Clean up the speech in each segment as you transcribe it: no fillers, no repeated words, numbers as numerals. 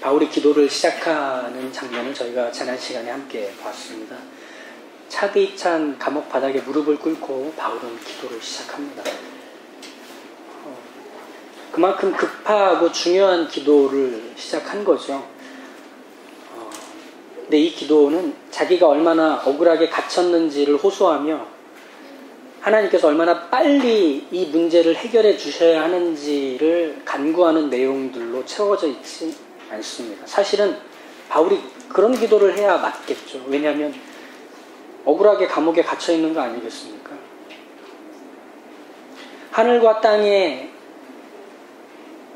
바울이 기도를 시작하는 장면을 저희가 지난 시간에 함께 봤습니다. 차디 찬 감옥 바닥에 무릎을 꿇고 바울은 기도를 시작합니다. 그만큼 급하고 중요한 기도를 시작한 거죠. 근데 이 기도는 자기가 얼마나 억울하게 갇혔는지를 호소하며 하나님께서 얼마나 빨리 이 문제를 해결해 주셔야 하는지를 간구하는 내용들로 채워져 있지 않습니다. 사실은 바울이 그런 기도를 해야 맞겠죠. 왜냐하면 억울하게 감옥에 갇혀 있는 거 아니겠습니까? 하늘과 땅에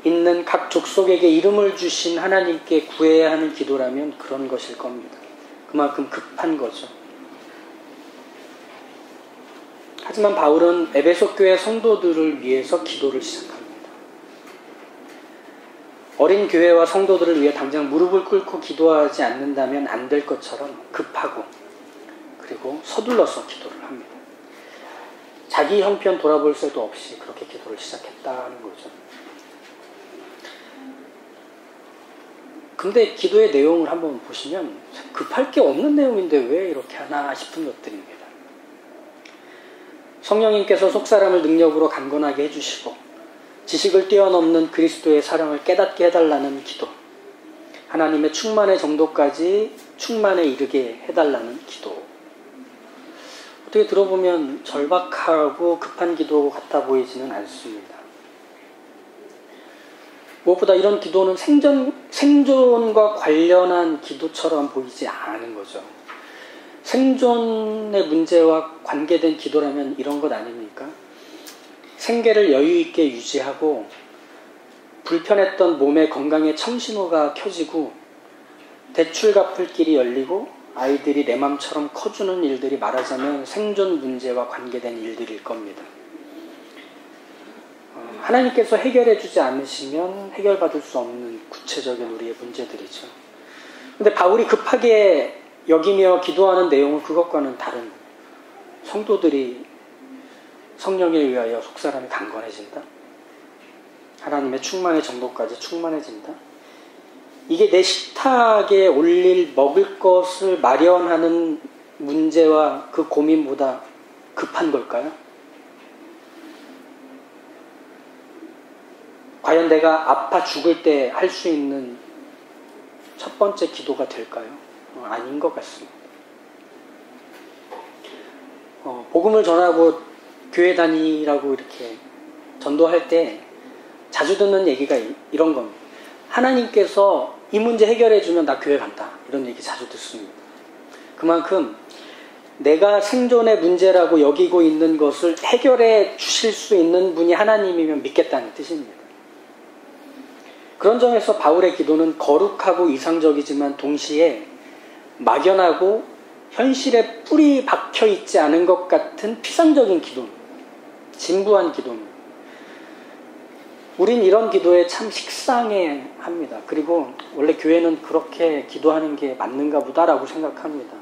있는 각 족속에게 이름을 주신 하나님께 구해야 하는 기도라면 그런 것일 겁니다. 그만큼 급한 거죠. 하지만 바울은 에베소 교회 성도들을 위해서 기도를 시작합니다. 어린 교회와 성도들을 위해 당장 무릎을 꿇고 기도하지 않는다면 안 될 것처럼 급하고 그리고 서둘러서 기도를 합니다. 자기 형편 돌아볼 새도 없이 그렇게 기도를 시작했다는 거죠. 근데 기도의 내용을 한번 보시면 급할 게 없는 내용인데 왜 이렇게 하나 싶은 것들입니다. 성령님께서 속사람을 능력으로 강건하게 해주시고 지식을 뛰어넘는 그리스도의 사랑을 깨닫게 해달라는 기도, 하나님의 충만의 정도까지 충만에 이르게 해달라는 기도. 어떻게 들어보면 절박하고 급한 기도 같아 보이지는 않습니다. 무엇보다 이런 기도는 생존과 관련한 기도처럼 보이지 않은 거죠. 생존의 문제와 관계된 기도라면 이런 것 아닙니까? 생계를 여유 있게 유지하고 불편했던 몸의 건강에 청신호가 켜지고 대출 갚을 길이 열리고 아이들이 내 맘처럼 커주는 일들이 말하자면 생존 문제와 관계된 일들일 겁니다. 하나님께서 해결해 주지 않으시면 해결받을 수 없는 구체적인 우리의 문제들이죠. 근데 바울이 급하게 여기며 기도하는 내용은 그것과는 다른, 성도들이 성령에 의하여 속사람이 강건해진다. 하나님의 충만의 정도까지 충만해진다. 이게 내 식탁에 올릴 먹을 것을 마련하는 문제와 그 고민보다 급한 걸까요? 과연 내가 아파 죽을 때 할 수 있는 첫 번째 기도가 될까요? 아닌 것 같습니다. 복음을 전하고 교회 다니라고 이렇게 전도할 때 자주 듣는 얘기가 이런 겁니다. 하나님께서 이 문제 해결해 주면 나 교회 간다. 이런 얘기 자주 듣습니다. 그만큼 내가 생존의 문제라고 여기고 있는 것을 해결해 주실 수 있는 분이 하나님이면 믿겠다는 뜻입니다. 그런 점에서 바울의 기도는 거룩하고 이상적이지만 동시에 막연하고 현실에 뿌리 박혀 있지 않은 것 같은 피상적인 기도입니다. 진부한 기도입니다. 우린 이런 기도에 참 식상해 합니다. 그리고 원래 교회는 그렇게 기도하는 게 맞는가 보다라고 생각합니다.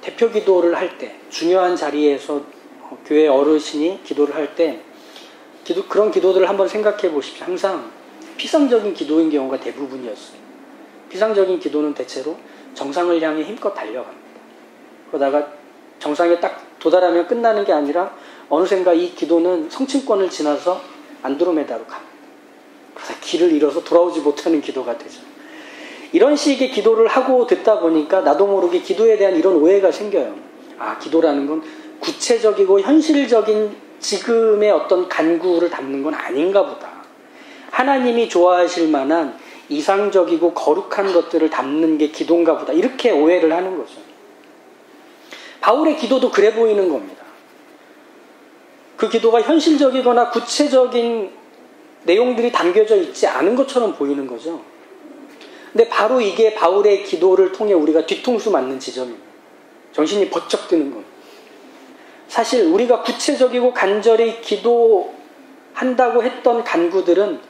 대표 기도를 할 때, 중요한 자리에서 교회 어르신이 기도를 할 때 그런 기도들을 한번 생각해 보십시오. 항상 피상적인 기도인 경우가 대부분이었어요. 피상적인 기도는 대체로 정상을 향해 힘껏 달려갑니다. 그러다가 정상에 딱 도달하면 끝나는 게 아니라 어느샌가 이 기도는 성층권을 지나서 안드로메다로 갑니다. 그래서 길을 잃어서 돌아오지 못하는 기도가 되죠. 이런 식의 기도를 하고 듣다 보니까 나도 모르게 기도에 대한 이런 오해가 생겨요. 아, 기도라는 건 구체적이고 현실적인 지금의 어떤 간구를 담는 건 아닌가 보다. 하나님이 좋아하실 만한 이상적이고 거룩한 것들을 담는 게 기도인가 보다. 이렇게 오해를 하는 거죠. 바울의 기도도 그래 보이는 겁니다. 그 기도가 현실적이거나 구체적인 내용들이 담겨져 있지 않은 것처럼 보이는 거죠. 근데 바로 이게 바울의 기도를 통해 우리가 뒤통수 맞는 지점입니다. 정신이 번쩍 드는 겁니다. 사실 우리가 구체적이고 간절히 기도한다고 했던 간구들은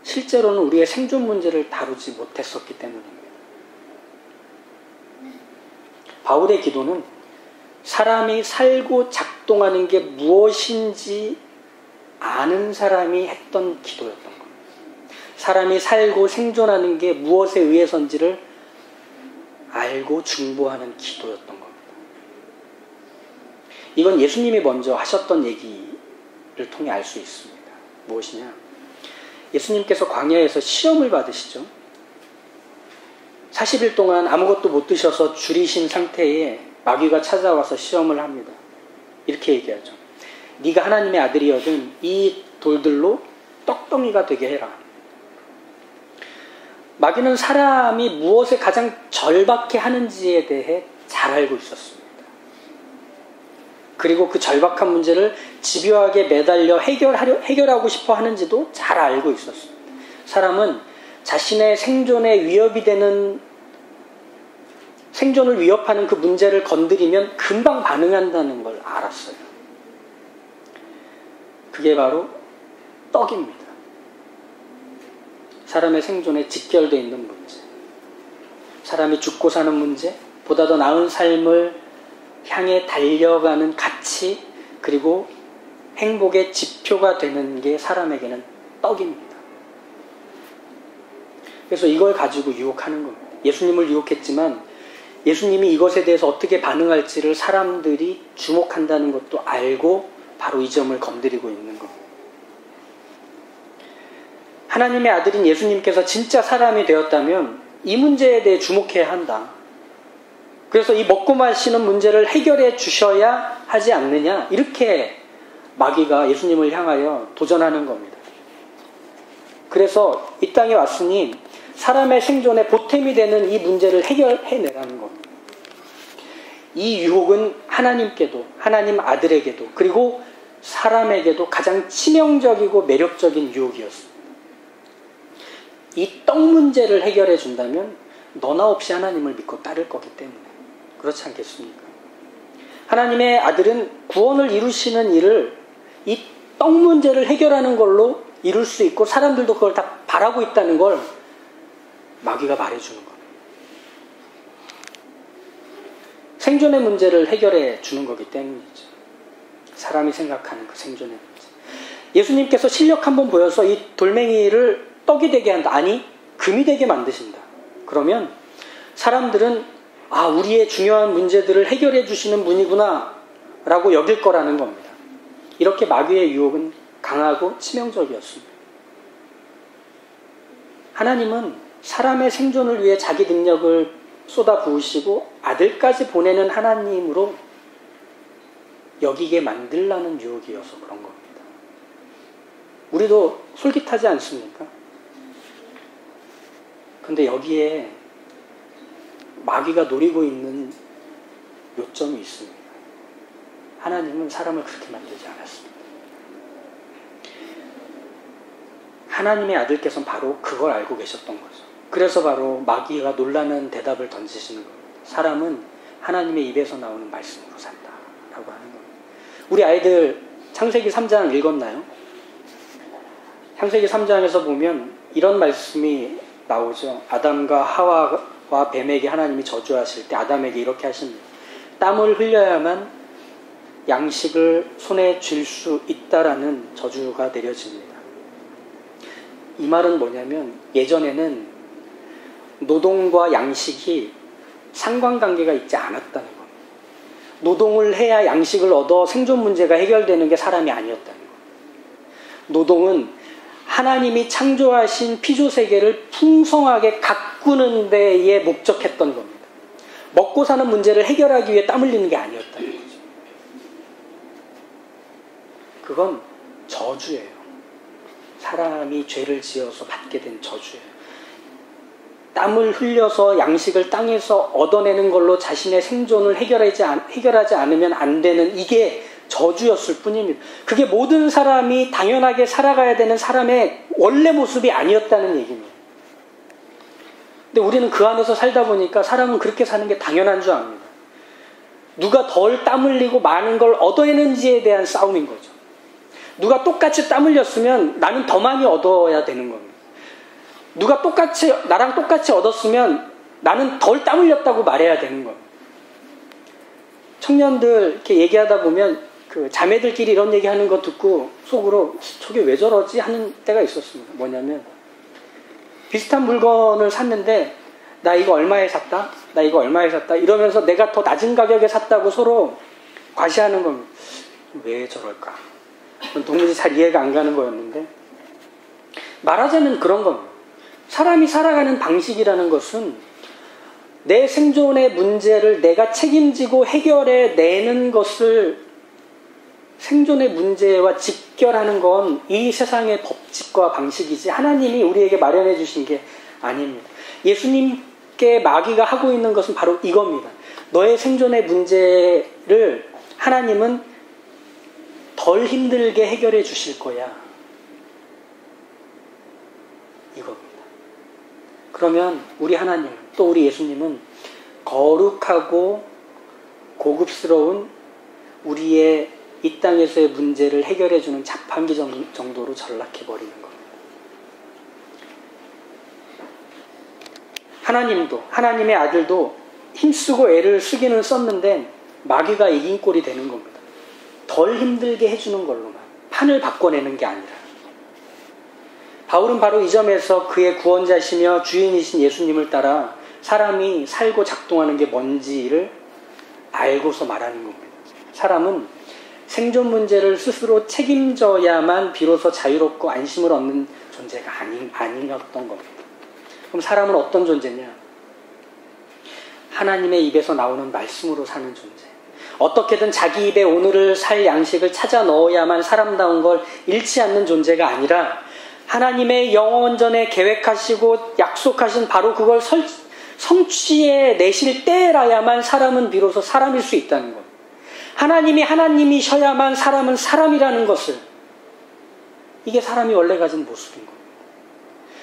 실제로는 우리의 생존 문제를 다루지 못했었기 때문입니다. 바울의 기도는 사람이 살고 작동하는 게 무엇인지 아는 사람이 했던 기도였던 겁니다. 사람이 살고 생존하는 게 무엇에 의해서인지를 알고 중보하는 기도였던 겁니다. 이건 예수님이 먼저 하셨던 얘기를 통해 알 수 있습니다. 무엇이냐? 예수님께서 광야에서 시험을 받으시죠. 40일 동안 아무것도 못 드셔서 줄이신 상태에 마귀가 찾아와서 시험을 합니다. 이렇게 얘기하죠. 네가 하나님의 아들이거든 이 돌들로 떡덩이가 되게 해라. 마귀는 사람이 무엇에 가장 절박해 하는지에 대해 잘 알고 있었습니다. 그리고 그 절박한 문제를 집요하게 매달려 해결하고 싶어 하는지도 잘 알고 있었습니다. 사람은 자신의 생존에 위협이 되는, 생존을 위협하는 그 문제를 건드리면 금방 반응한다는 걸 알았어요. 그게 바로 떡입니다. 사람의 생존에 직결되어 있는 문제. 사람이 죽고 사는 문제, 보다 더 나은 삶을 향해 달려가는 가치, 그리고 행복의 지표가 되는 게 사람에게는 떡입니다. 그래서 이걸 가지고 유혹하는 겁니다. 예수님을 유혹했지만 예수님이 이것에 대해서 어떻게 반응할지를 사람들이 주목한다는 것도 알고 바로 이 점을 건드리고 있는 겁니다. 하나님의 아들인 예수님께서 진짜 사람이 되었다면 이 문제에 대해 주목해야 한다. 그래서 이 먹고 마시는 문제를 해결해 주셔야 하지 않느냐, 이렇게 마귀가 예수님을 향하여 도전하는 겁니다. 그래서 이 땅에 왔으니 사람의 생존에 보탬이 되는 이 문제를 해결해내라는 겁니다. 이 유혹은 하나님께도, 하나님 아들에게도, 그리고 사람에게도 가장 치명적이고 매력적인 유혹이었습니다. 이 떡 문제를 해결해 준다면 너나 없이 하나님을 믿고 따를 거기 때문에. 그렇지 않겠습니까? 하나님의 아들은 구원을 이루시는 일을 이 떡 문제를 해결하는 걸로 이룰 수 있고 사람들도 그걸 다 바라고 있다는 걸 마귀가 말해주는 겁니다. 생존의 문제를 해결해 주는 거기 때문이죠. 사람이 생각하는 그 생존의 문제. 예수님께서 실력 한번 보여서 이 돌멩이를 떡이 되게 한다. 아니, 금이 되게 만드신다. 그러면 사람들은 아, 우리의 중요한 문제들을 해결해 주시는 분이구나 라고 여길 거라는 겁니다. 이렇게 마귀의 유혹은 강하고 치명적이었습니다. 하나님은 사람의 생존을 위해 자기 능력을 쏟아 부으시고 아들까지 보내는 하나님으로 여기게 만들라는 유혹이어서 그런 겁니다. 우리도 솔깃하지 않습니까? 근데 여기에 마귀가 노리고 있는 요점이 있습니다. 하나님은 사람을 그렇게 만들지 않았습니다. 하나님의 아들께서는 바로 그걸 알고 계셨던 거죠. 그래서 바로 마귀가 놀라는 대답을 던지시는 겁니다. 사람은 하나님의 입에서 나오는 말씀으로 산다 라고 하는 겁니다. 우리 아이들 창세기 3장 읽었나요? 창세기 3장에서 보면 이런 말씀이 나오죠. 아담과 하와와 뱀에게 하나님이 저주하실 때 아담에게 이렇게 하십니다. 땀을 흘려야만 양식을 손에 쥘 수 있다라는 저주가 내려집니다. 이 말은 뭐냐면 예전에는 노동과 양식이 상관관계가 있지 않았다는 겁니다. 노동을 해야 양식을 얻어 생존 문제가 해결되는 게 사람이 아니었다는 겁니다. 노동은 하나님이 창조하신 피조세계를 풍성하게 가꾸는 데에 목적했던 겁니다. 먹고 사는 문제를 해결하기 위해 땀 흘리는 게 아니었다는 거죠. 그건 저주예요. 사람이 죄를 지어서 받게 된 저주예요. 땀을 흘려서 양식을 땅에서 얻어내는 걸로 자신의 생존을 해결하지 않으면 안 되는 이게 저주였을 뿐입니다. 그게 모든 사람이 당연하게 살아가야 되는 사람의 원래 모습이 아니었다는 얘기입니다. 근데 우리는 그 안에서 살다 보니까 사람은 그렇게 사는 게 당연한 줄 압니다. 누가 덜 땀 흘리고 많은 걸 얻어내는지에 대한 싸움인 거죠. 누가 똑같이 땀 흘렸으면 나는 더 많이 얻어야 되는 겁니다. 누가 나랑 똑같이 얻었으면 나는 덜 땀 흘렸다고 말해야 되는 겁니다. 청년들 이렇게 얘기하다 보면 그 자매들끼리 이런 얘기하는 거 듣고 속으로 저게 왜 저러지 하는 때가 있었습니다. 뭐냐면 비슷한 물건을 샀는데 나 이거 얼마에 샀다? 나 이거 얼마에 샀다? 이러면서 내가 더 낮은 가격에 샀다고 서로 과시하는 겁니다. 왜 저럴까? 도무지 잘 이해가 안 가는 거였는데, 말하자면 그런 겁니다. 사람이 살아가는 방식이라는 것은 내 생존의 문제를 내가 책임지고 해결해 내는 것을 생존의 문제와 직결하는 건 이 세상의 법칙과 방식이지 하나님이 우리에게 마련해 주신 게 아닙니다. 예수님께 마귀가 하고 있는 것은 바로 이겁니다. 너의 생존의 문제를 하나님은 덜 힘들게 해결해 주실 거야. 이겁니다. 그러면 우리 하나님, 또 우리 예수님은 거룩하고 고급스러운 우리의 이 땅에서의 문제를 해결해주는 자판기 정도로 전락해버리는 겁니다. 하나님도, 하나님의 아들도 힘쓰고 애를 쓰기는 썼는데 마귀가 이긴 꼴이 되는 겁니다. 덜 힘들게 해주는 걸로만, 판을 바꿔내는 게 아니라. 바울은 바로 이 점에서 그의 구원자시며 주인이신 예수님을 따라 사람이 살고 작동하는 게 뭔지를 알고서 말하는 겁니다. 사람은 생존 문제를 스스로 책임져야만 비로소 자유롭고 안심을 얻는 존재가 아니었던 겁니다. 그럼 사람은 어떤 존재냐? 하나님의 입에서 나오는 말씀으로 사는 존재. 어떻게든 자기 입에 오늘을 살 양식을 찾아 넣어야만 사람다운 걸 잃지 않는 존재가 아니라 하나님의 영원전에 계획하시고 약속하신 바로 그걸 성취해 내실 때라야만 사람은 비로소 사람일 수 있다는 것. 하나님이 하나님이셔야만 사람은 사람이라는 것을, 이게 사람이 원래 가진 모습인 겁니다.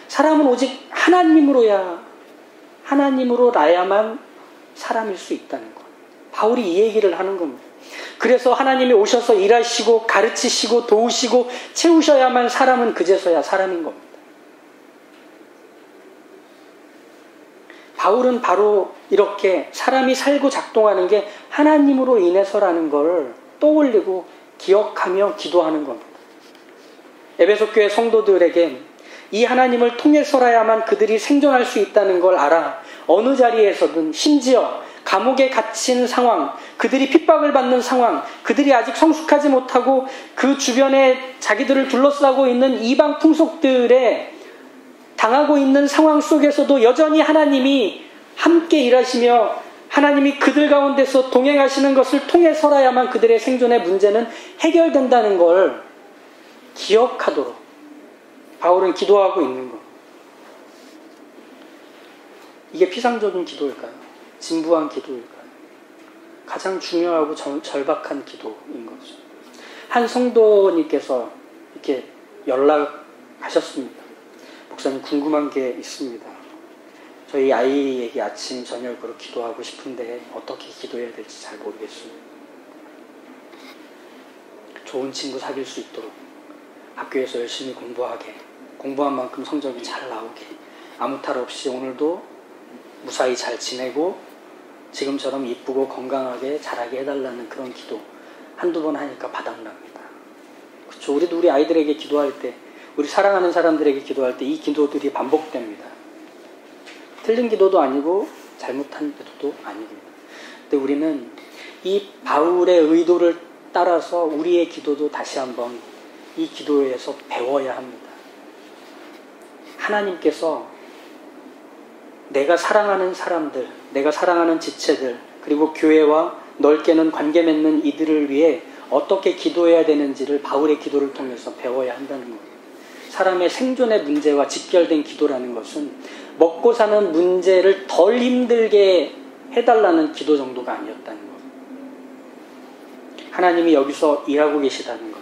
사람은 오직 하나님으로 나야만 사람일 수 있다는 것. 바울이 이 얘기를 하는 겁니다. 그래서 하나님이 오셔서 일하시고 가르치시고 도우시고 채우셔야만 사람은 그제서야 사람인 겁니다. 바울은 바로 이렇게 사람이 살고 작동하는 게 하나님으로 인해서라는 걸 떠올리고 기억하며 기도하는 겁니다. 에베소 교회 성도들에게 이 하나님을 통해서라야만 그들이 생존할 수 있다는 걸 알아 어느 자리에서든, 심지어 감옥에 갇힌 상황, 그들이 핍박을 받는 상황, 그들이 아직 성숙하지 못하고 그 주변에 자기들을 둘러싸고 있는 이방 풍속들에 당하고 있는 상황 속에서도 여전히 하나님이 함께 일하시며 하나님이 그들 가운데서 동행하시는 것을 통해서라야만 그들의 생존의 문제는 해결된다는 걸 기억하도록 바울은 기도하고 있는 것. 이게 피상적인 기도일까요? 진부한 기도일까요? 가장 중요하고 절박한 기도인 거죠. 한 성도님께서 이렇게 연락하셨습니다. 목사님, 궁금한 게 있습니다. 저희 아이에게 아침 저녁으로 기도하고 싶은데 어떻게 기도해야 될지 잘 모르겠습니다. 좋은 친구 사귈 수 있도록, 학교에서 열심히 공부하게, 공부한 만큼 성적이 잘 나오게, 아무 탈 없이 오늘도 무사히 잘 지내고 지금처럼 이쁘고 건강하게 자라게 해달라는 그런 기도 한두 번 하니까 바닥납니다. 그렇죠. 우리도 우리 아이들에게 기도할 때, 우리 사랑하는 사람들에게 기도할 때 이 기도들이 반복됩니다. 틀린 기도도 아니고 잘못한 기도도 아닙니다. 근데 우리는 이 바울의 의도를 따라서 우리의 기도도 다시 한번 이 기도에서 배워야 합니다. 하나님께서 내가 사랑하는 사람들, 내가 사랑하는 지체들, 그리고 교회와 넓게는 관계 맺는 이들을 위해 어떻게 기도해야 되는지를 바울의 기도를 통해서 배워야 한다는 거예요. 사람의 생존의 문제와 직결된 기도라는 것은 먹고 사는 문제를 덜 힘들게 해달라는 기도 정도가 아니었다는 것. 하나님이 여기서 일하고 계시다는 것.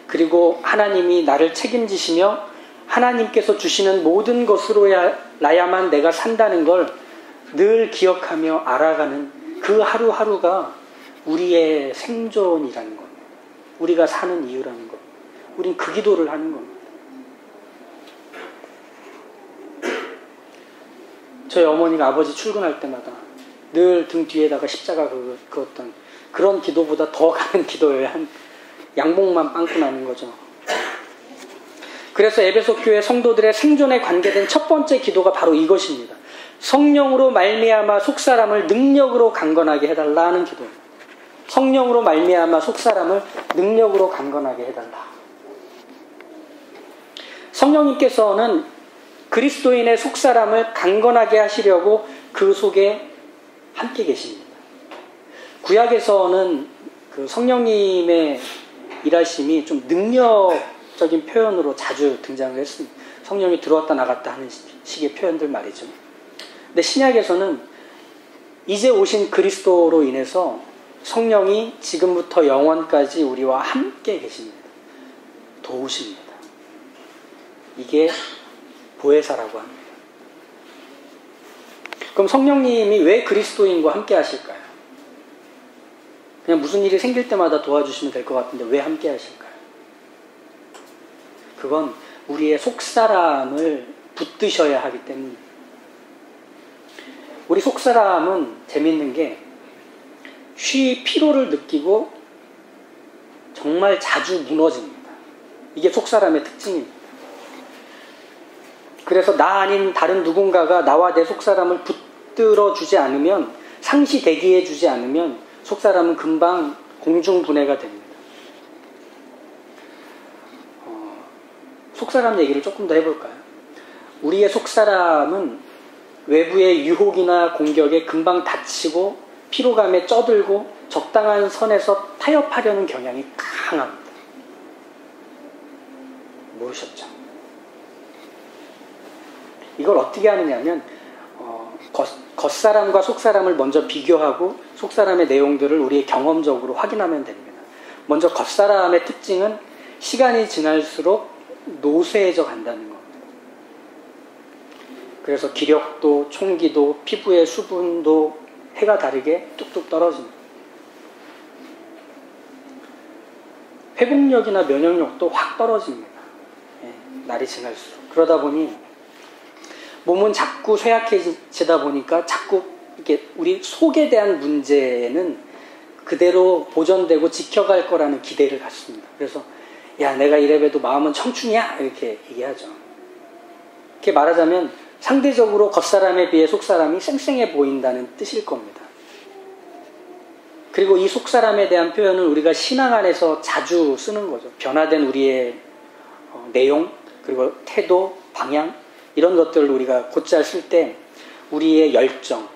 그리고 하나님이 나를 책임지시며 하나님께서 주시는 모든 것으로야만 내가 산다는 걸 늘 기억하며 알아가는 그 하루하루가 우리의 생존이라는 겁니다. 우리가 사는 이유라는 겁니다. 우린 그 기도를 하는 겁니다. 저희 어머니가 아버지 출근할 때마다 늘 등 뒤에다가 십자가 그었던 그런 기도보다 더 가는 기도예요. 한 양복만 빵꾸 나는 거죠. 그래서 에베소 교회 성도들의 생존에 관계된 첫 번째 기도가 바로 이것입니다. 성령으로 말미암아 속사람을 능력으로 강건하게 해달라는 기도입니다. 성령으로 말미암아 속사람을 능력으로 강건하게 해달라. 성령님께서는 그리스도인의 속사람을 강건하게 하시려고 그 속에 함께 계십니다. 구약에서는 그 성령님의 일하심이 좀 능력적인 표현으로 자주 등장을 했습니다. 성령이 들어왔다 나갔다 하는 식의 표현들 말이죠. 근데 신약에서는 이제 오신 그리스도로 인해서 성령이 지금부터 영원까지 우리와 함께 계십니다. 도우십니다. 이게 보혜사라고 합니다. 그럼 성령님이 왜 그리스도인과 함께 하실까요? 그냥 무슨 일이 생길 때마다 도와주시면 될 것 같은데 왜 함께 하실까요? 그건 우리의 속사람을 붙드셔야 하기 때문입니다. 우리 속사람은 재밌는 게 피로를 느끼고 정말 자주 무너집니다. 이게 속사람의 특징입니다. 그래서 나 아닌 다른 누군가가 나와 내 속사람을 붙들어주지 않으면, 상시 대기해주지 않으면 속사람은 금방 공중분해가 됩니다. 속사람 얘기를 조금 더 해볼까요? 우리의 속사람은 외부의 유혹이나 공격에 금방 다치고 피로감에 쪄들고 적당한 선에서 타협하려는 경향이 강합니다. 모르셨죠? 이걸 어떻게 하느냐면 겉사람과 속사람을 먼저 비교하고 속사람의 내용들을 우리의 경험적으로 확인하면 됩니다. 먼저 겉사람의 특징은 시간이 지날수록 노쇠해져 간다는 겁니다. 그래서 기력도, 총기도, 피부의 수분도 해가 다르게 뚝뚝 떨어집니다. 회복력이나 면역력도 확 떨어집니다. 날이 지날수록. 그러다 보니 몸은 자꾸 쇠약해지다 보니까 자꾸 이렇게 우리 속에 대한 문제는 그대로 보존되고 지켜갈 거라는 기대를 갖습니다. 그래서 야, 내가 이래봬도 마음은 청춘이야 이렇게 얘기하죠. 이렇게 말하자면 상대적으로 겉사람에 비해 속사람이 쌩쌩해 보인다는 뜻일 겁니다. 그리고 이 속사람에 대한 표현을 우리가 신앙 안에서 자주 쓰는 거죠. 변화된 우리의 내용, 그리고 태도, 방향, 이런 것들을 우리가 곧잘 쓸 때 우리의 열정,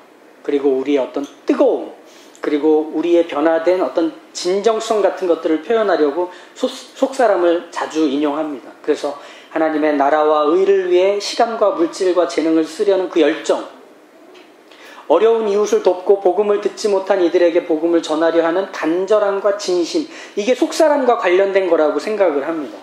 그리고 우리의 어떤 뜨거움, 그리고 우리의 변화된 어떤 진정성 같은 것들을 표현하려고 속사람을 자주 인용합니다. 그래서 하나님의 나라와 의를 위해 시간과 물질과 재능을 쓰려는 그 열정, 어려운 이웃을 돕고 복음을 듣지 못한 이들에게 복음을 전하려 하는 간절함과 진심, 이게 속사람과 관련된 거라고 생각을 합니다.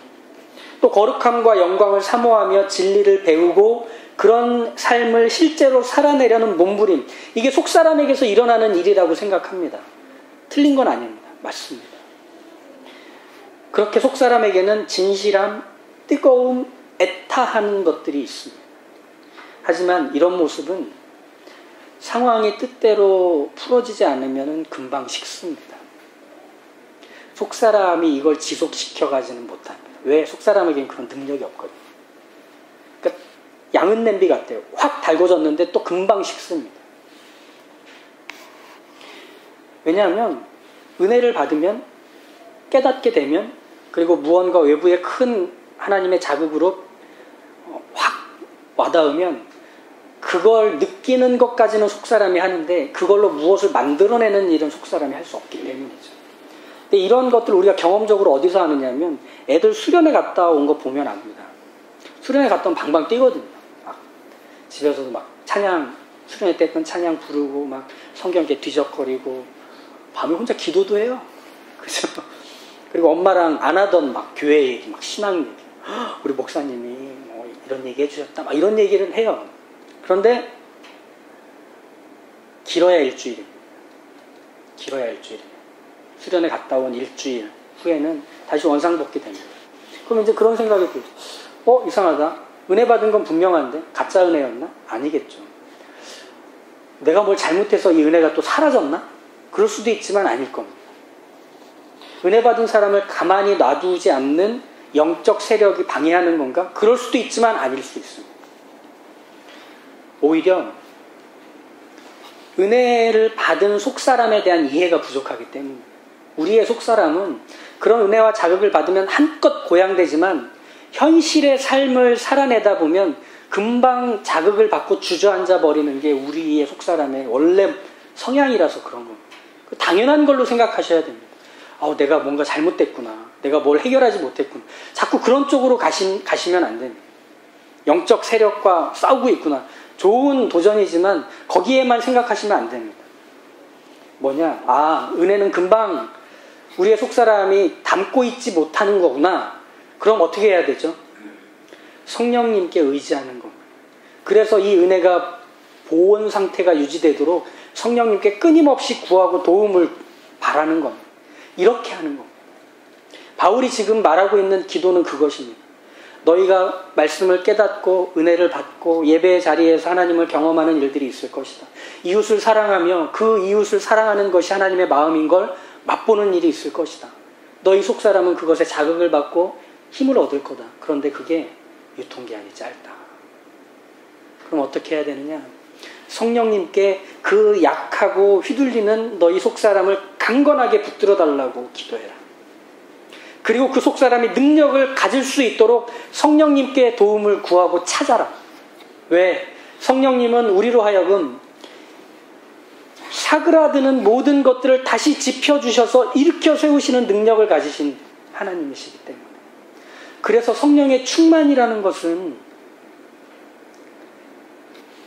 또 거룩함과 영광을 사모하며 진리를 배우고 그런 삶을 실제로 살아내려는 몸부림, 이게 속사람에게서 일어나는 일이라고 생각합니다. 틀린 건 아닙니다. 맞습니다. 그렇게 속사람에게는 진실함, 뜨거움, 애타하는 것들이 있습니다. 하지만 이런 모습은 상황이 뜻대로 풀어지지 않으면 금방 식습니다. 속사람이 이걸 지속시켜가지는 못합니다. 왜? 속사람에게는 그런 능력이 없거든요. 그러니까 양은 냄비 같아요. 확 달궈졌는데 또 금방 식습니다. 왜냐하면 은혜를 받으면, 깨닫게 되면, 그리고 무언가 외부의 큰 하나님의 자극으로 확 와닿으면 그걸 느끼는 것까지는 속사람이 하는데 그걸로 무엇을 만들어내는 일은 속사람이 할 수 없기 때문이죠. 근데 이런 것들 우리가 경험적으로 어디서 하느냐면 애들 수련회 갔다 온 거 보면 압니다. 수련회 갔다 오면 방방 뛰거든요. 막 집에서도 막 찬양, 수련회 때 했던 찬양 부르고 막 성경 이렇게 뒤적거리고 밤에 혼자 기도도 해요. 그죠? 그리고 엄마랑 안 하던 막 교회 얘기, 막 신앙 얘기, 우리 목사님이 뭐 이런 얘기 해주셨다, 막 이런 얘기를 해요. 그런데 길어야 일주일입니다. 길어야 일주일입니다. 수련회 갔다 온 일주일 후에는 다시 원상복귀 됩니다. 그럼 이제 그런 생각이 들죠. 이상하다. 은혜 받은 건 분명한데 가짜 은혜였나? 아니겠죠. 내가 뭘 잘못해서 이 은혜가 또 사라졌나? 그럴 수도 있지만 아닐 겁니다. 은혜 받은 사람을 가만히 놔두지 않는 영적 세력이 방해하는 건가? 그럴 수도 있지만 아닐 수도 있습니다. 오히려 은혜를 받은 속사람에 대한 이해가 부족하기 때문에 우리의 속사람은 그런 은혜와 자극을 받으면 한껏 고양되지만 현실의 삶을 살아내다 보면 금방 자극을 받고 주저앉아 버리는 게 우리의 속사람의 원래 성향이라서 그런 겁니다. 당연한 걸로 생각하셔야 됩니다. 내가 뭔가 잘못됐구나. 내가 뭘 해결하지 못했구나. 자꾸 그런 쪽으로 가시면 안 됩니다. 영적 세력과 싸우고 있구나. 좋은 도전이지만 거기에만 생각하시면 안 됩니다. 뭐냐? 은혜는 금방 우리의 속사람이 담고 있지 못하는 거구나. 그럼 어떻게 해야 되죠? 성령님께 의지하는 겁니다. 그래서 이 은혜가 보온 상태가 유지되도록 성령님께 끊임없이 구하고 도움을 바라는 겁니다. 이렇게 하는 겁니다. 바울이 지금 말하고 있는 기도는 그것입니다. 너희가 말씀을 깨닫고 은혜를 받고 예배의 자리에서 하나님을 경험하는 일들이 있을 것이다. 이웃을 사랑하며 그 이웃을 사랑하는 것이 하나님의 마음인 걸 맛보는 일이 있을 것이다. 너희 속사람은 그것에 자극을 받고 힘을 얻을 거다. 그런데 그게 유통기한이 짧다. 그럼 어떻게 해야 되느냐? 성령님께 그 약하고 휘둘리는 너희 속사람을 강건하게 붙들어 달라고 기도해라. 그리고 그 속사람이 능력을 가질 수 있도록 성령님께 도움을 구하고 찾아라. 왜? 성령님은 우리로 하여금 사그라드는 모든 것들을 다시 짚어주셔서 일으켜 세우시는 능력을 가지신 하나님이시기 때문에. 그래서 성령의 충만이라는 것은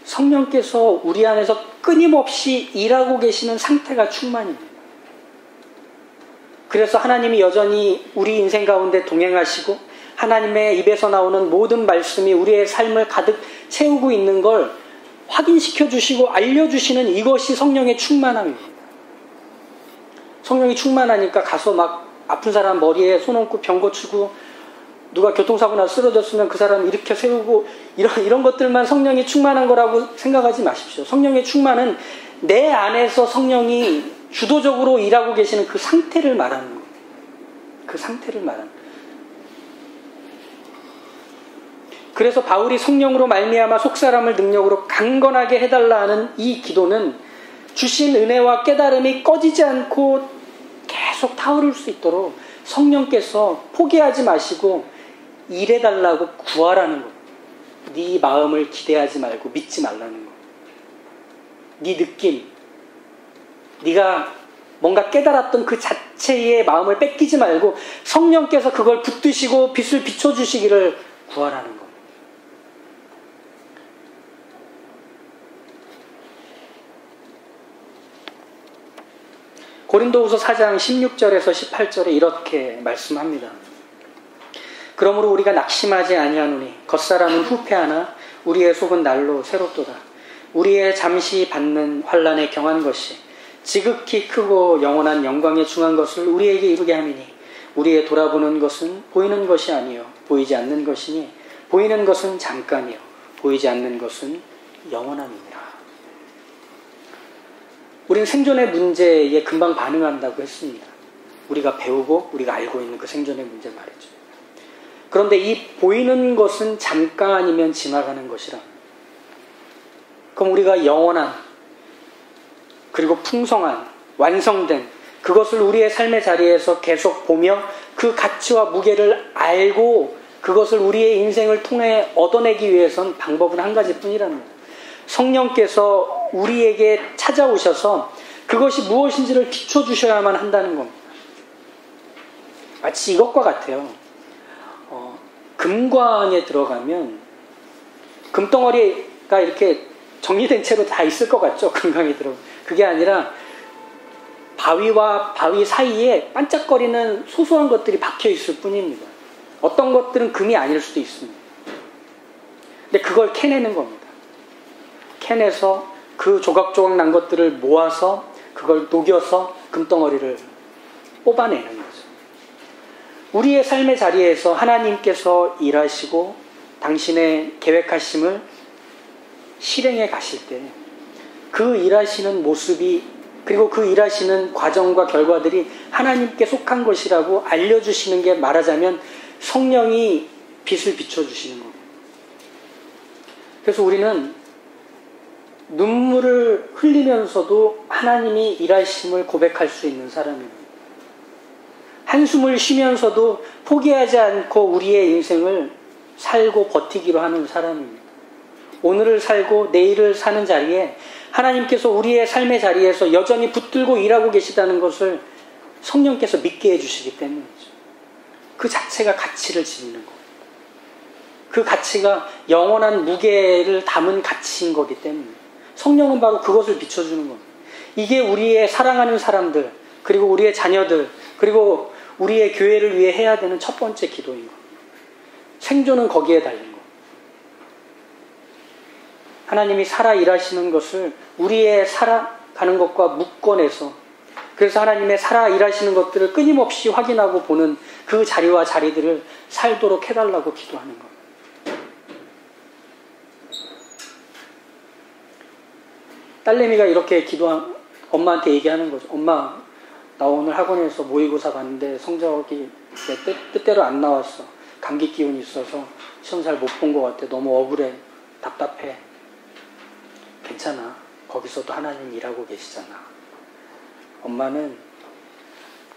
성령께서 우리 안에서 끊임없이 일하고 계시는 상태가 충만입니다. 그래서 하나님이 여전히 우리 인생 가운데 동행하시고 하나님의 입에서 나오는 모든 말씀이 우리의 삶을 가득 채우고 있는 걸 확인시켜 주시고 알려주시는 이것이 성령의 충만함입니다. 성령이 충만하니까 가서 막 아픈 사람 머리에 손 얹고 병 고치고 누가 교통사고 나서 쓰러졌으면 그 사람 일으켜 세우고 이런 것들만 성령이 충만한 거라고 생각하지 마십시오. 성령의 충만은 내 안에서 성령이 주도적으로 일하고 계시는 그 상태를 말하는 겁니다. 그 상태를 말하는 거예요. 그래서 바울이 성령으로 말미암아 속사람을 능력으로 강건하게 해달라 하는 이 기도는 주신 은혜와 깨달음이 꺼지지 않고 계속 타오를 수 있도록 성령께서 포기하지 마시고 일해달라고 구하라는 겁니다. 네 마음을 기대하지 말고 믿지 말라는 겁니다. 네 느낌, 네가 뭔가 깨달았던 그 자체의 마음을 뺏기지 말고 성령께서 그걸 붙드시고 빛을 비춰주시기를 구하라는 겁니다. 고린도후서 4장 16절에서 18절에 이렇게 말씀합니다. 그러므로 우리가 낙심하지 아니하노니 겉사람은 후패하나 우리의 속은 날로 새롭도다. 우리의 잠시 받는 환난에 경한 것이 지극히 크고 영원한 영광에 중한 것을 우리에게 이루게 함이니 우리의 돌아보는 것은 보이는 것이 아니요 보이지 않는 것이니 보이는 것은 잠깐이요 보이지 않는 것은 영원함이니라. 우리는 생존의 문제에 금방 반응한다고 했습니다. 우리가 배우고 우리가 알고 있는 그 생존의 문제 말이죠. 그런데 이 보이는 것은 잠깐이면 지나가는 것이라. 그럼 우리가 영원한 그리고 풍성한 완성된 그것을 우리의 삶의 자리에서 계속 보며 그 가치와 무게를 알고 그것을 우리의 인생을 통해 얻어내기 위해선 방법은 한 가지뿐이라는 거예요. 성령께서 우리에게 찾아오셔서 그것이 무엇인지를 비춰주셔야만 한다는 겁니다. 마치 이것과 같아요. 금광에 들어가면 금덩어리가 이렇게 정리된 채로 다 있을 것 같죠? 금광에 들어가면. 그게 아니라 바위와 바위 사이에 반짝거리는 소소한 것들이 박혀 있을 뿐입니다. 어떤 것들은 금이 아닐 수도 있습니다. 근데 그걸 캐내는 겁니다. 캐내서 그 조각조각 난 것들을 모아서 그걸 녹여서 금덩어리를 뽑아내는 거죠. 우리의 삶의 자리에서 하나님께서 일하시고 당신의 계획하심을 실행해 가실 때 그 일하시는 모습이 그리고 그 일하시는 과정과 결과들이 하나님께 속한 것이라고 알려주시는 게 말하자면 성령이 빛을 비춰주시는 겁니다. 그래서 우리는 눈물을 흘리면서도 하나님이 일하심을 고백할 수 있는 사람입니다. 한숨을 쉬면서도 포기하지 않고 우리의 인생을 살고 버티기로 하는 사람입니다. 오늘을 살고 내일을 사는 자리에 하나님께서 우리의 삶의 자리에서 여전히 붙들고 일하고 계시다는 것을 성령께서 믿게 해주시기 때문이죠. 그 자체가 가치를 지니는 거예요. 그 가치가 영원한 무게를 담은 가치인 거기 때문에 성령은 바로 그것을 비춰주는 겁니다. 이게 우리의 사랑하는 사람들, 그리고 우리의 자녀들, 그리고 우리의 교회를 위해 해야 되는 첫 번째 기도인 겁니다. 생존은 거기에 달린 겁니다. 하나님이 살아 일하시는 것을 우리의 살아가는 것과 묶어내서, 그래서 하나님의 살아 일하시는 것들을 끊임없이 확인하고 보는 그 자리와 자리들을 살도록 해달라고 기도하는 겁니다. 딸내미가 이렇게 엄마한테 얘기하는 거죠. 엄마, 나 오늘 학원에서 모의고사 봤는데 성적이 내 뜻대로 안 나왔어. 감기 기운이 있어서 시험 잘 못 본 것 같아. 너무 억울해. 답답해. 괜찮아. 거기서도 하나님 일하고 계시잖아. 엄마는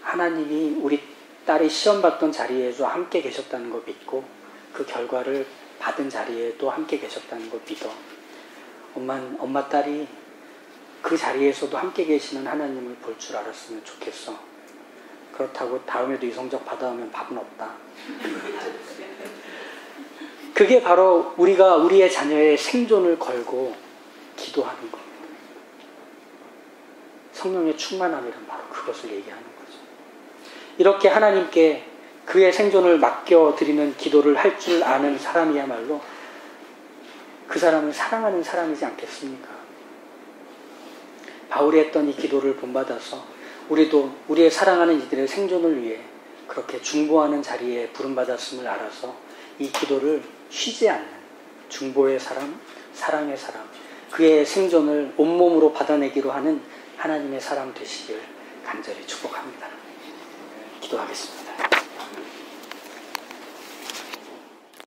하나님이 우리 딸이 시험 봤던 자리에도 함께 계셨다는 거 믿고 그 결과를 받은 자리에도 함께 계셨다는 거 믿어. 엄마 딸이 그 자리에서도 함께 계시는 하나님을 볼 줄 알았으면 좋겠어. 그렇다고 다음에도 이 성적 받아오면 밥은 없다. 그게 바로 우리가 우리의 자녀의 생존을 걸고 기도하는 겁니다. 성령의 충만함이란 바로 그것을 얘기하는 거죠. 이렇게 하나님께 그의 생존을 맡겨드리는 기도를 할 줄 아는 사람이야말로 그 사람은 사랑하는 사람이지 않겠습니까? 바울이 했던 이 기도를 본받아서 우리도 우리의 사랑하는 이들의 생존을 위해 그렇게 중보하는 자리에 부름받았음을 알아서 이 기도를 쉬지 않는 중보의 사람, 사랑의 사람, 그의 생존을 온몸으로 받아내기로 하는 하나님의 사람 되시길 간절히 축복합니다. 기도하겠습니다.